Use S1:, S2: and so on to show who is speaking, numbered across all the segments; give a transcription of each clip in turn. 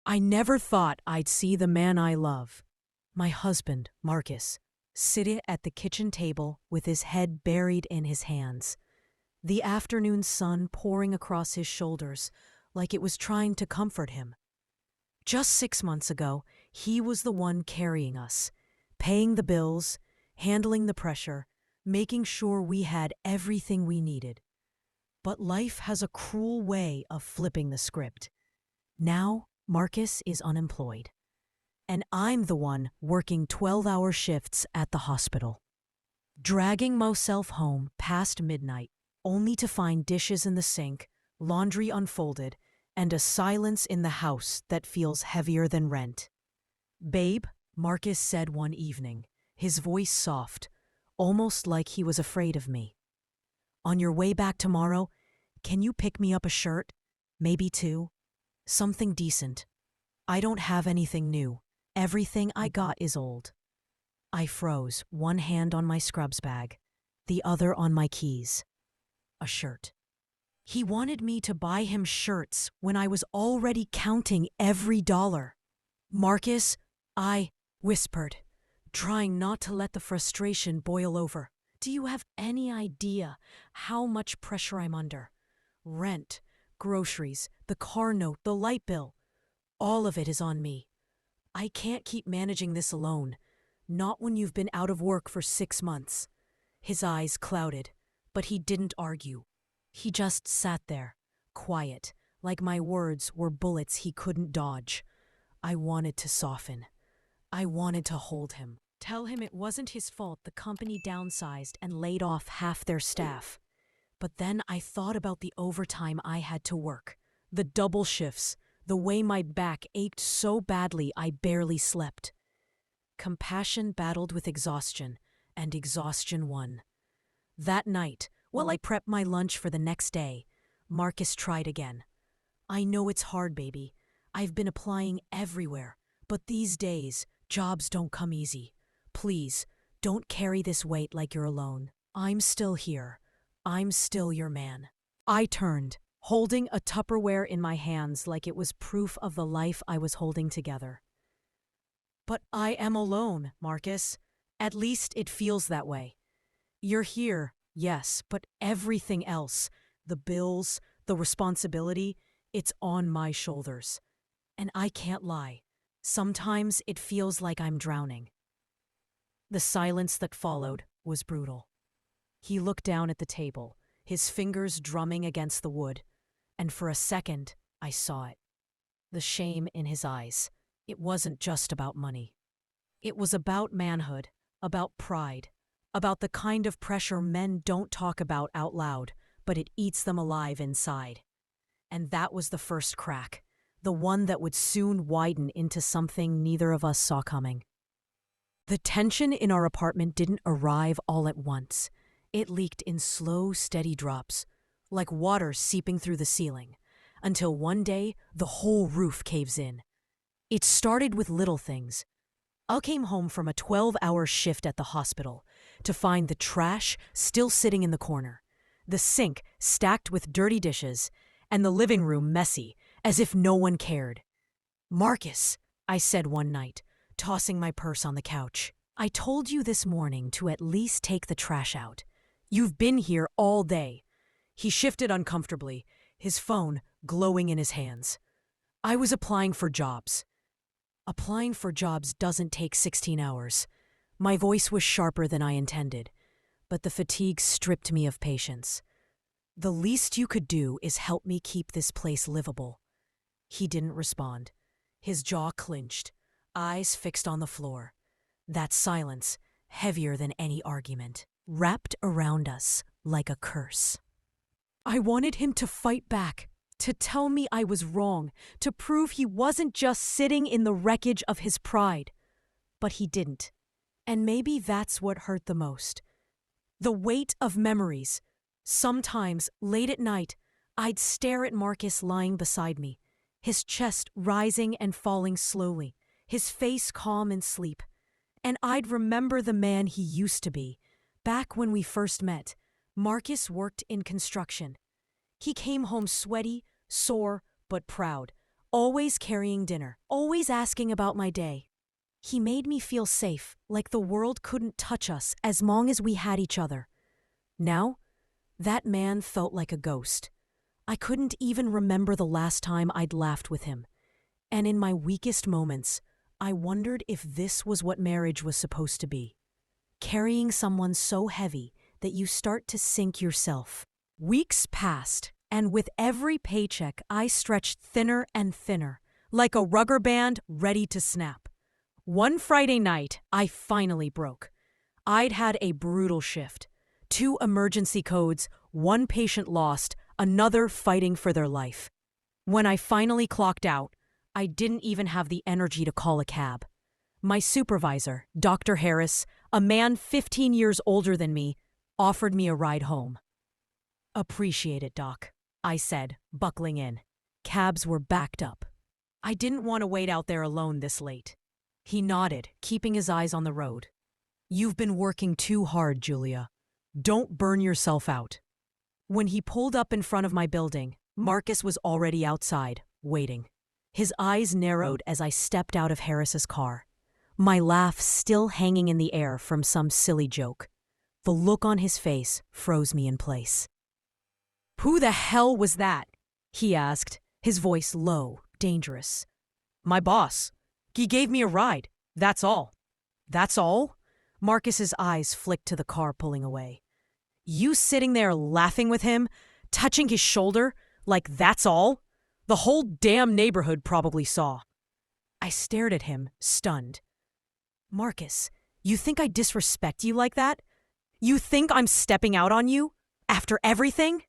S1: I never thought I'd see the man I love, my husband, Marcus, sitting at the kitchen table with his head buried in his hands, the afternoon sun pouring across his shoulders like it was trying to comfort him. Just 6 months ago, he was the one carrying us, paying the bills, handling the pressure, making sure we had everything we needed. But life has a cruel way of flipping the script. Now, Marcus is unemployed, and I'm the one working 12-hour shifts at the hospital, dragging myself home past midnight, only to find dishes in the sink, laundry unfolded, and a silence in the house that feels heavier than rent. "Babe," Marcus said one evening, his voice soft, almost like he was afraid of me. "On your way back tomorrow, can you pick me up a shirt? Maybe two? Something decent. I don't have anything new. Everything I got is old." I froze, one hand on my scrubs bag, the other on my keys. A shirt. He wanted me to buy him shirts when I was already counting every dollar. "Marcus," I whispered, trying not to let the frustration boil over. "Do you have any idea how much pressure I'm under? Rent, groceries, the car note, the light bill. All of it is on me. I can't keep managing this alone, not when you've been out of work for 6 months. His eyes clouded, but he didn't argue. He just sat there, quiet, like my words were bullets he couldn't dodge. I wanted to soften. I wanted to hold him, tell him it wasn't his fault the company downsized and laid off half their staff. But then I thought about the overtime I had to work, the double shifts, the way my back ached so badly I barely slept. Compassion battled with exhaustion, and exhaustion won. That night, while I prepped my lunch for the next day, Marcus tried again. "I know it's hard, baby. I've been applying everywhere, but these days, jobs don't come easy. Please, don't carry this weight like you're alone. I'm still here. I'm still your man." I turned, holding a Tupperware in my hands like it was proof of the life I was holding together. "But I am alone, Marcus. At least it feels that way. You're here, yes, but everything else, the bills, the responsibility, it's on my shoulders. And I can't lie. Sometimes it feels like I'm drowning." The silence that followed was brutal. He looked down at the table, his fingers drumming against the wood, and for a second, I saw it. The shame in his eyes. It wasn't just about money. It was about manhood, about pride, about the kind of pressure men don't talk about out loud, but it eats them alive inside. And that was the first crack, the one that would soon widen into something neither of us saw coming. The tension in our apartment didn't arrive all at once. It leaked in slow, steady drops, like water seeping through the ceiling, until one day the whole roof caves in. It started with little things. I came home from a 12-hour shift at the hospital to find the trash still sitting in the corner, the sink stacked with dirty dishes, and the living room messy, as if no one cared. "Marcus," I said one night, tossing my purse on the couch, "I told you this morning to at least take the trash out. You've been here all day." He shifted uncomfortably, his phone glowing in his hands. "I was applying for jobs." "Applying for jobs doesn't take 16 hours. My voice was sharper than I intended, but the fatigue stripped me of patience. "The least you could do is help me keep this place livable." He didn't respond. His jaw clenched, eyes fixed on the floor. That silence, heavier than any argument, wrapped around us like a curse. I wanted him to fight back, to tell me I was wrong, to prove he wasn't just sitting in the wreckage of his pride. But he didn't. And maybe that's what hurt the most. The weight of memories. Sometimes, late at night, I'd stare at Marcus lying beside me, his chest rising and falling slowly, his face calm in sleep. And I'd remember the man he used to be. Back when we first met, Marcus worked in construction. He came home sweaty, sore, but proud, always carrying dinner, always asking about my day. He made me feel safe, like the world couldn't touch us as long as we had each other. Now, that man felt like a ghost. I couldn't even remember the last time I'd laughed with him. And in my weakest moments, I wondered if this was what marriage was supposed to be. Carrying someone so heavy that you start to sink yourself. Weeks passed, and with every paycheck, I stretched thinner and thinner, like a rubber band ready to snap. One Friday night, I finally broke. I'd had a brutal shift. 2 emergency codes, 1 patient lost, another fighting for their life. When I finally clocked out, I didn't even have the energy to call a cab. My supervisor, Dr. Harris, a man 15 years older than me, offered me a ride home. "Appreciate it, Doc," I said, buckling in. Cabs were backed up. I didn't want to wait out there alone this late. He nodded, keeping his eyes on the road. "You've been working too hard, Julia. Don't burn yourself out." When he pulled up in front of my building, Marcus was already outside, waiting. His eyes narrowed as I stepped out of Harris's car, my laugh still hanging in the air from some silly joke. The look on his face froze me in place. "Who the hell was that?" he asked, his voice low, dangerous. "My boss. He gave me a ride. That's all." "That's all?" Marcus's eyes flicked to the car pulling away. "You sitting there laughing with him, touching his shoulder, like that's all? The whole damn neighborhood probably saw." I stared at him, stunned. "Marcus, you think I disrespect you like that? You think I'm stepping out on you? After everything?"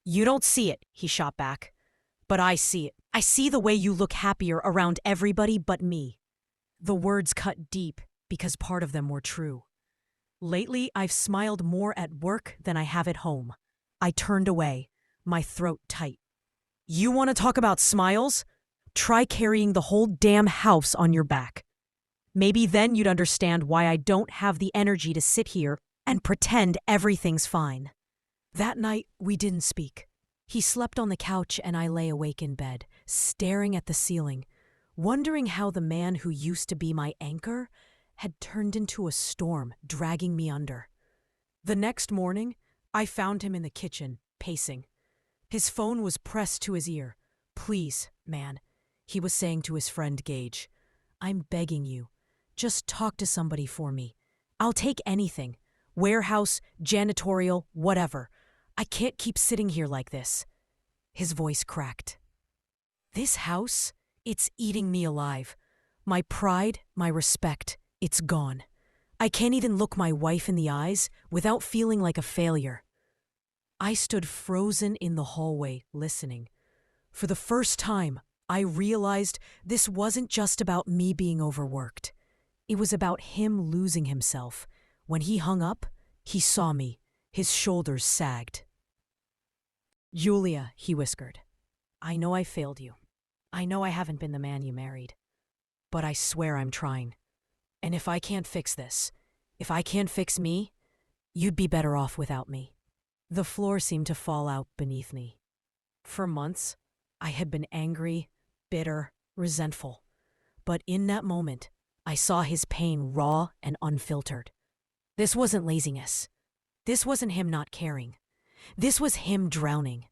S1: "You don't see it," he shot back. "But I see it. I see the way you look happier around everybody but me." The words cut deep because part of them were true. Lately, I've smiled more at work than I have at home. I turned away, my throat tight. "You want to talk about smiles? Try carrying the whole damn house on your back. Maybe then you'd understand why I don't have the energy to sit here and pretend everything's fine." That night, we didn't speak. He slept on the couch and I lay awake in bed, staring at the ceiling, wondering how the man who used to be my anchor had turned into a storm, dragging me under. The next morning, I found him in the kitchen, pacing. His phone was pressed to his ear. "Please, man," he was saying to his friend Gage. "I'm begging you. Just talk to somebody for me. I'll take anything. Warehouse, janitorial, whatever. I can't keep sitting here like this." His voice cracked. "This house, it's eating me alive. My pride, my respect, it's gone. I can't even look my wife in the eyes without feeling like a failure." I stood frozen in the hallway, listening. For the first time, I realized this wasn't just about me being overworked. It was about him losing himself. When he hung up, he saw me. His shoulders sagged. "Julia," he whispered, "I know I failed you. I know I haven't been the man you married. But I swear I'm trying. And if I can't fix this, if I can't fix me, you'd be better off without me." The floor seemed to fall out beneath me. For months, I had been angry, bitter, resentful. But in that moment, I saw his pain raw and unfiltered. This wasn't laziness. This wasn't him not caring. This was him drowning.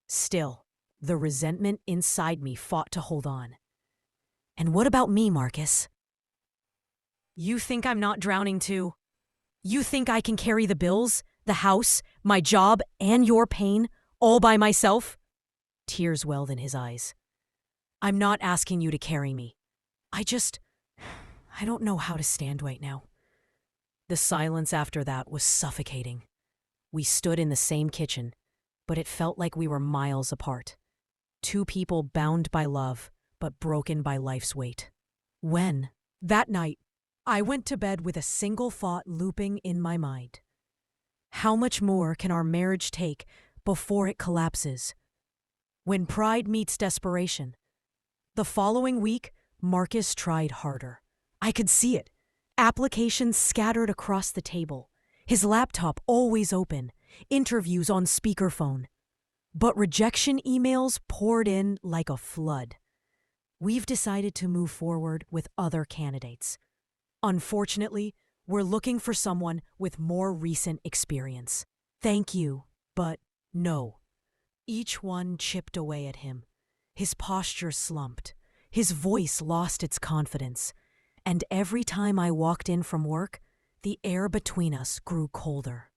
S1: Still, the resentment inside me fought to hold on. "And what about me, Marcus? You think I'm not drowning too? You think I can carry the bills, the house, my job, and your pain all by myself?" Tears welled in his eyes. "I'm not asking you to carry me. I don't know how to stand right now." The silence after that was suffocating. We stood in the same kitchen, but it felt like we were miles apart. 2 people bound by love, but broken by life's weight. That night, I went to bed with a single thought looping in my mind. How much more can our marriage take before it collapses? When pride meets desperation. The following week, Marcus tried harder. I could see it. Applications scattered across the table. His laptop always open. Interviews on speakerphone. But rejection emails poured in like a flood. We've decided to move forward with other candidates. Unfortunately, we're looking for someone with more recent experience. Thank you, but no. Each one chipped away at him. His posture slumped. His voice lost its confidence. And every time I walked in from work, the air between us grew colder.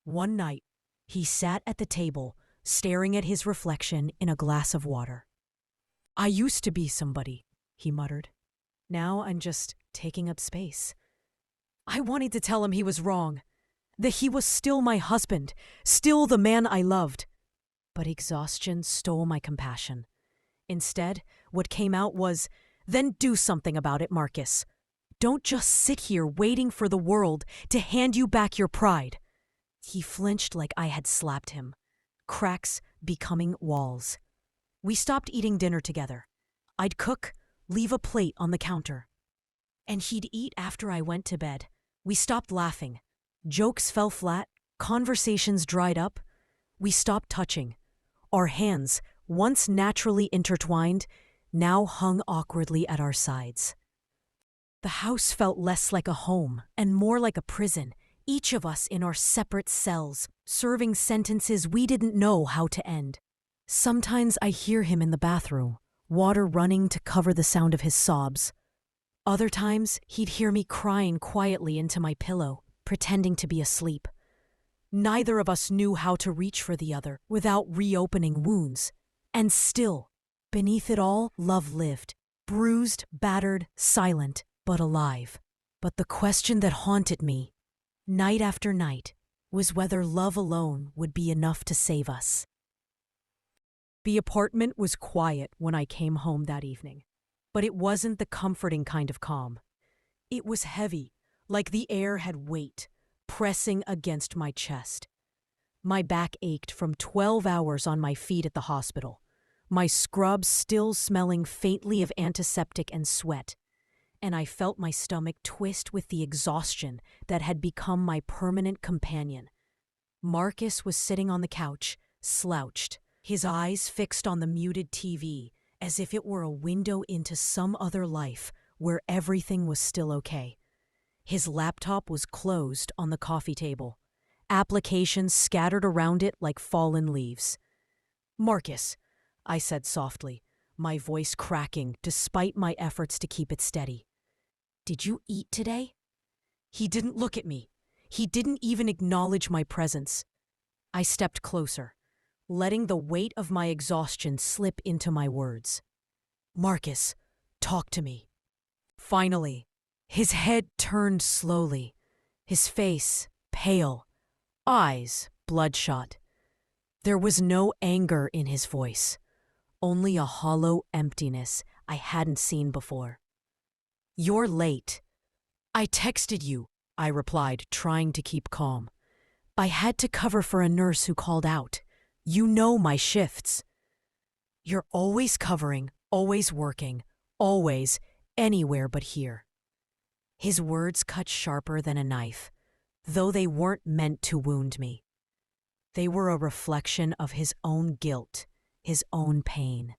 S1: One night, he sat at the table, staring at his reflection in a glass of water. "I used to be somebody," he muttered. "Now I'm just taking up space." I wanted to tell him he was wrong, that he was still my husband, still the man I loved. But exhaustion stole my compassion. Instead, what came out was, "Then do something about it, Marcus. Don't just sit here waiting for the world to hand you back your pride." He flinched like I had slapped him, cracks becoming walls. We stopped eating dinner together. I'd cook, leave a plate on the counter. And he'd eat after I went to bed. We stopped laughing. Jokes fell flat, conversations dried up. We stopped touching. Our hands, once naturally intertwined, now hung awkwardly at our sides. The house felt less like a home and more like a prison, each of us in our separate cells, serving sentences we didn't know how to end. Sometimes I hear him in the bathroom, water running to cover the sound of his sobs. Other times, he'd hear me crying quietly into my pillow, pretending to be asleep. Neither of us knew how to reach for the other without reopening wounds. And still, beneath it all, love lived, bruised, battered, silent, but alive. But the question that haunted me, night after night, was whether love alone would be enough to save us. The apartment was quiet when I came home that evening, but it wasn't the comforting kind of calm. It was heavy, like the air had weight, pressing against my chest. My back ached from 12 hours on my feet at the hospital, my scrubs still smelling faintly of antiseptic and sweat, and I felt my stomach twist with the exhaustion that had become my permanent companion. Marcus was sitting on the couch, slouched, his eyes fixed on the muted TV, as if it were a window into some other life where everything was still okay. His laptop was closed on the coffee table, applications scattered around it like fallen leaves. "Marcus," I said softly, my voice cracking despite my efforts to keep it steady. "Did you eat today?" He didn't look at me. He didn't even acknowledge my presence. I stepped closer, letting the weight of my exhaustion slip into my words. "Marcus, talk to me." Finally, his head turned slowly, his face pale, eyes bloodshot. There was no anger in his voice, only a hollow emptiness I hadn't seen before. "You're late." "I texted you," I replied, trying to keep calm. "I had to cover for a nurse who called out. You know my shifts." "You're always covering, always working, always anywhere but here." His words cut sharper than a knife, though they weren't meant to wound me. They were a reflection of his own guilt, his own pain.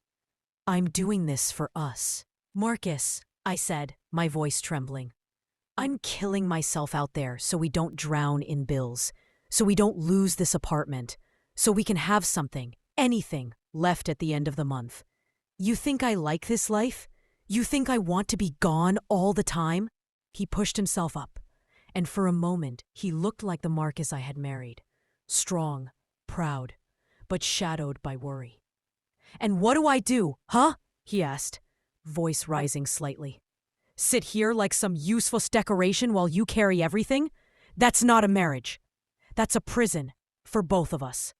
S1: "I'm doing this for us." "Marcus," I said, my voice trembling. "I'm killing myself out there so we don't drown in bills, so we don't lose this apartment, so we can have something, anything, left at the end of the month. You think I like this life? You think I want to be gone all the time?" He pushed himself up, and for a moment he looked like the Marcus I had married, strong, proud, but shadowed by worry. "And what do I do, huh?" he asked, voice rising slightly. "Sit here like some useless decoration while you carry everything? That's not a marriage. That's a prison, for both of us."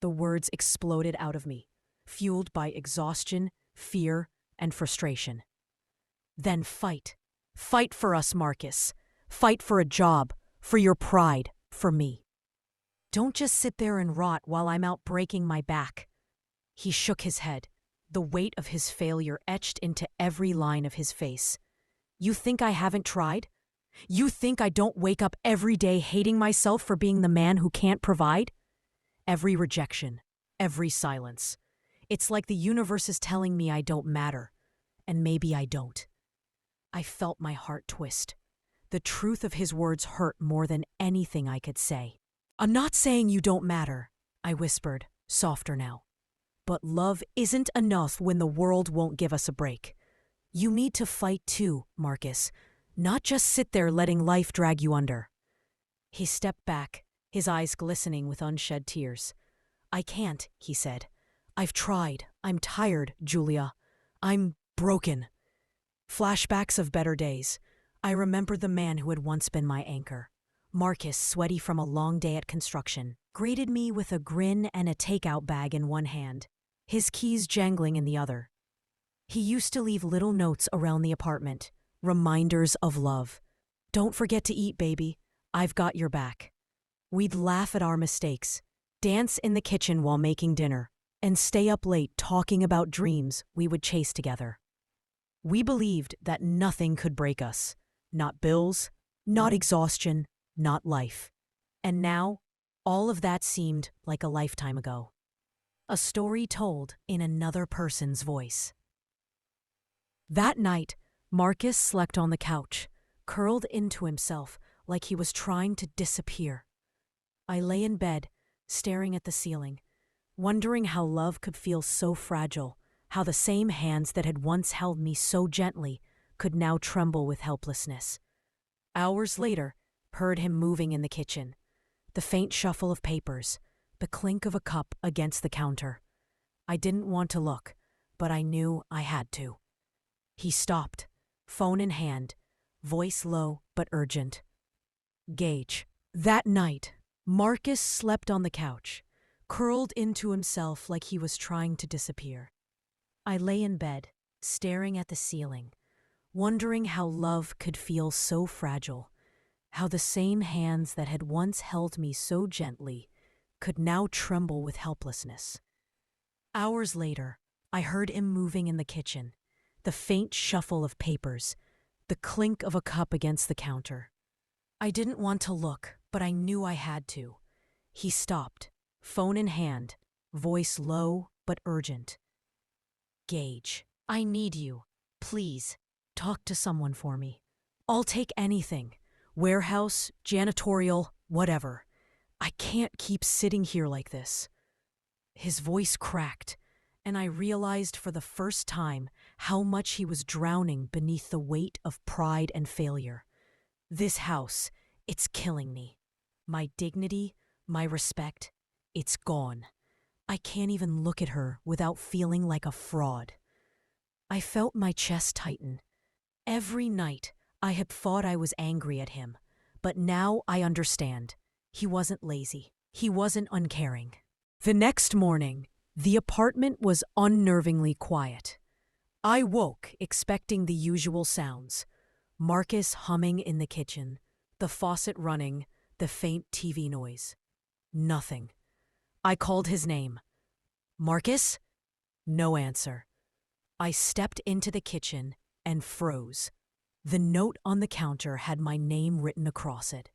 S1: The words exploded out of me, fueled by exhaustion, fear, and frustration. "Then fight. Fight for us, Marcus. Fight for a job, for your pride, for me. Don't just sit there and rot while I'm out breaking my back." He shook his head, the weight of his failure etched into every line of his face. "You think I haven't tried? You think I don't wake up every day hating myself for being the man who can't provide? Every rejection, every silence. It's like the universe is telling me I don't matter, and maybe I don't. I felt my heart twist. The truth of his words hurt more than anything I could say. I'm not saying you don't matter, I whispered, softer now. But love isn't enough when the world won't give us a break. You need to fight too, Marcus, not just sit there letting life drag you under. He stepped back, his eyes glistening with unshed tears. I can't, he said. I've tried. I'm tired, Julia. I'm broken. Flashbacks of better days. I remembered the man who had once been my anchor. Marcus, sweaty from a long day at construction, greeted me with a grin and a takeout bag in one hand, his keys jangling in the other. He used to leave little notes around the apartment, reminders of love. Don't forget to eat, baby. I've got your back. We'd laugh at our mistakes, dance in the kitchen while making dinner, and stay up late talking about dreams we would chase together. We believed that nothing could break us. Not bills, not exhaustion, not life. And now, all of that seemed like a lifetime ago. A story told in another person's voice. That night, Marcus slept on the couch, curled into himself like he was trying to disappear. I lay in bed, staring at the ceiling, wondering how love could feel so fragile, how the same hands that had once held me so gently could now tremble with helplessness. Hours later, heard him moving in the kitchen, the faint shuffle of papers, the clink of a cup against the counter. I didn't want to look, but I knew I had to. He stopped, phone in hand, voice low but urgent. Gage. That night, Marcus slept on the couch, curled into himself like he was trying to disappear. I lay in bed, staring at the ceiling, wondering how love could feel so fragile, how the same hands that had once held me so gently could now tremble with helplessness. Hours later, I heard him moving in the kitchen, the faint shuffle of papers, the clink of a cup against the counter. I didn't want to look, but I knew I had to. He stopped, phone in hand, voice low but urgent. Gage, I need you. Please, talk to someone for me. I'll take anything. Warehouse, janitorial, whatever. I can't keep sitting here like this. His voice cracked, and I realized for the first time how much he was drowning beneath the weight of pride and failure. This house, it's killing me. My dignity, my respect, it's gone. I can't even look at her without feeling like a fraud. I felt my chest tighten. Every night, I had thought I was angry at him, but now I understand. He wasn't lazy. He wasn't uncaring. The next morning, the apartment was unnervingly quiet. I woke expecting the usual sounds. Marcus humming in the kitchen, the faucet running, the faint TV noise. Nothing. I called his name. Marcus? No answer. I stepped into the kitchen and froze. The note on the counter had my name written across it.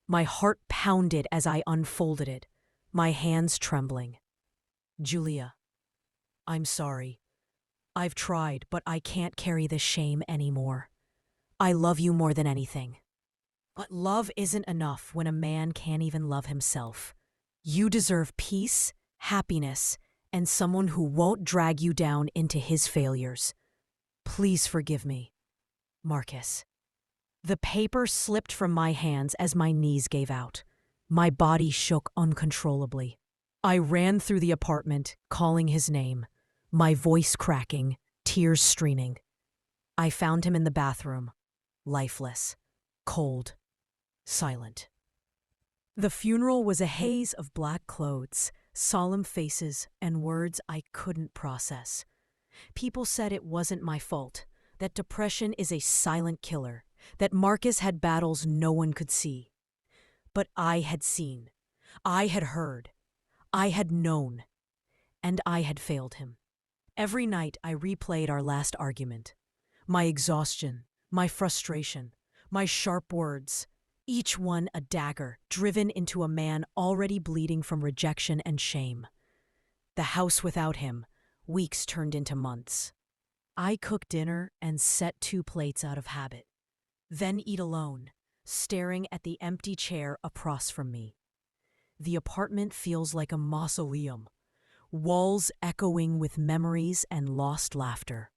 S1: My heart pounded as I unfolded it, my hands trembling. Julia, I'm sorry. I've tried, but I can't carry this shame anymore. I love you more than anything. But love isn't enough when a man can't even love himself. You deserve peace, happiness, and someone who won't drag you down into his failures. Please forgive me, Marcus. The paper slipped from my hands as my knees gave out. My body shook uncontrollably. I ran through the apartment, calling his name, my voice cracking, tears streaming. I found him in the bathroom, lifeless, cold, silent. The funeral was a haze of black clothes, solemn faces, and words I couldn't process. People said it wasn't my fault, that depression is a silent killer, that Marcus had battles no one could see. But I had seen, I had heard, I had known, and I had failed him. Every night I replayed our last argument. My exhaustion, my frustration, my sharp words, each one a dagger driven into a man already bleeding from rejection and shame. The house without him, weeks turned into months. I cook dinner and set 2 plates out of habit, then eat alone, staring at the empty chair across from me. The apartment feels like a mausoleum, walls echoing with memories and lost laughter.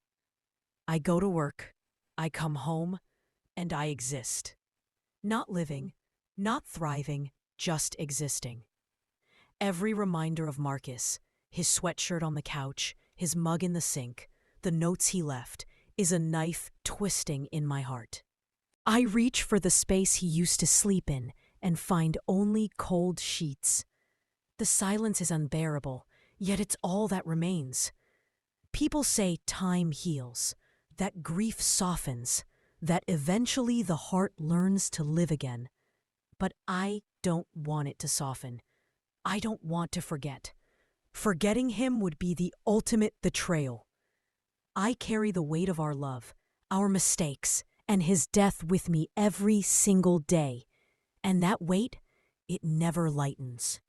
S1: I go to work, I come home, and I exist. Not living, not thriving, just existing. Every reminder of Marcus, his sweatshirt on the couch, his mug in the sink, the notes he left, is a knife twisting in my heart. I reach for the space he used to sleep in and find only cold sheets. The silence is unbearable, yet it's all that remains. People say time heals, that grief softens, that eventually the heart learns to live again. But I don't want it to soften. I don't want to forget. Forgetting him would be the ultimate betrayal. I carry the weight of our love, our mistakes, and his death with me every single day. And that weight, it never lightens.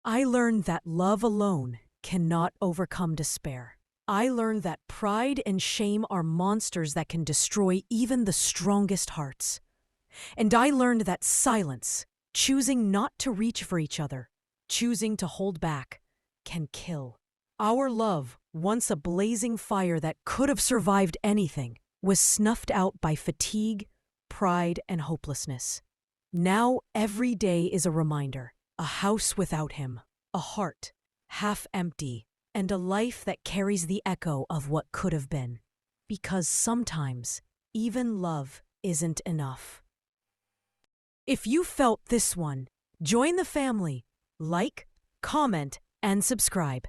S1: I learned that love alone cannot overcome despair. I learned that pride and shame are monsters that can destroy even the strongest hearts. And I learned that silence, choosing not to reach for each other, choosing to hold back, can kill. Our love, once a blazing fire that could have survived anything, was snuffed out by fatigue, pride, and hopelessness. Now every day is a reminder, a house without him, a heart half empty, and a life that carries the echo of what could have been. Because sometimes, even love isn't enough. If you felt this one, join the family, like, comment, and subscribe.